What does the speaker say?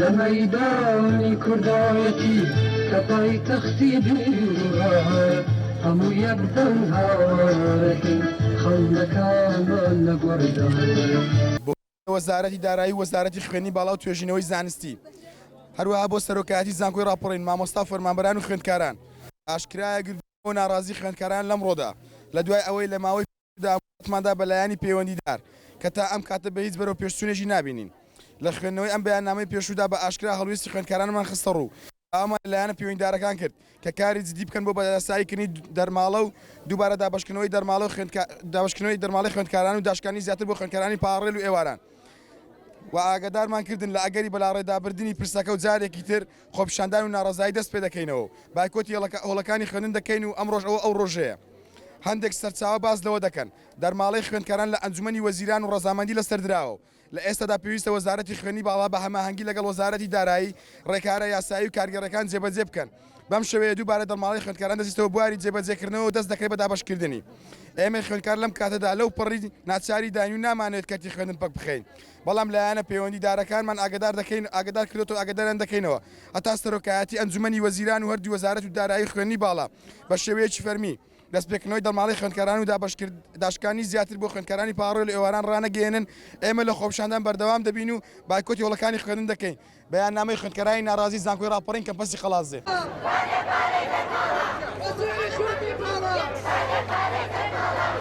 لميداني كردايتي كباي تختي بيرها همو يقدر هاورتي خلنا كامل لقردايتي وەزارەتی دارایی وەزارەتی خوێنی باڵا و توێژینەوەی زانستی هەروەها بۆ سەرۆکایەتی زانکۆی ڕاپۆڕین مامۆستا فەرمانبەران و خوێندکاران ئاشکرایە گردبوو ناڕازی خوێندکاران لەمڕۆدا لە دوای ئەوەی لە ماوەی داماندا بەلایانی پەیوەندیدار کە تا ئەم کاتە بە هیچ بەرەو پێشچوونێکی نابینین لە خوێندنەوەی ئەم بەیاننامەی پێشودا بە ئاشکرا هەڵویستی خوێندکارانمان خستە ڕوو ئەمە لایەنە پەیوەندیدارەکان کرد کە کاری جدی بکەن بۆ بەدەستاییکردنی دەرماڵە و دووبارە دابەشکردنەوەی دەرماڵە و دابەشکردنەوەی دەرماڵی خوێندکاران و داشکانی زیاتر بۆ خوێندکارانی پاڕێل و ئێواران و ئاگادارمان کردن لە ئەگەری بەلاڕێدابردننی پرسەکە و جارێکی تر خۆپشاندان و ناڕزایی دەست پێ دەکەینەوە بایکۆتی هۆڵەکانی خوێندن دەکەین و ئەم ڕۆژ ئەو ڕۆژەیە هەندێک سەرچاوە باز لەوە دەکەن دەرماڵەی خوێندکاران لە ئەنجومەنی وەزیران و ڕەزامەندی لەسەر دراوە لە ئێستادا پێویستە وەزارەتی خوێنی باڵا بە هەماهەنگی لەگەڵ وەزارەتی دارایی ڕێکارە یاسایی و کارگەڕەکان جێبەجێ بکەن بەم شێوەیە دووبارە دەرماڵی خوێندکاران دەستەوە بواری جێبەجێکردنەوە دەست دەکرێت بە دابەشکردنی ئێمە خوێندکار لەم کاتەدا لەو پڕی ناچاری داین و نامانێت کەتی خوێندن پەک بخەین بەڵام لایەنە پەیوەندیدارەکانمان ئاگادار دەکەین ئاگادار کردوەوە ئاگاداریان دەکەینەوە هەتا سەرۆکایەتی ئەنجومەنی وەزیران و هەردوو وەزارەت و دارایی خوێنی باڵا بە شێوەیەکی فەرمی دەستپێکردنەوەی دەرماڵی خوێندکاران و داشکانی زیاتر بۆ خوێندکارانی پاڕۆی لە ئێواران ڕانەگەێنن ئێمە لە خۆپشاندان بەردەوام دەبین و بایکۆتی هۆڵەکانی خوێندن دەکەین بەیاننامەی خوێندکارانی ناڕازی زانکۆی ڕاپۆڕین کەمپەسی خەڵازێ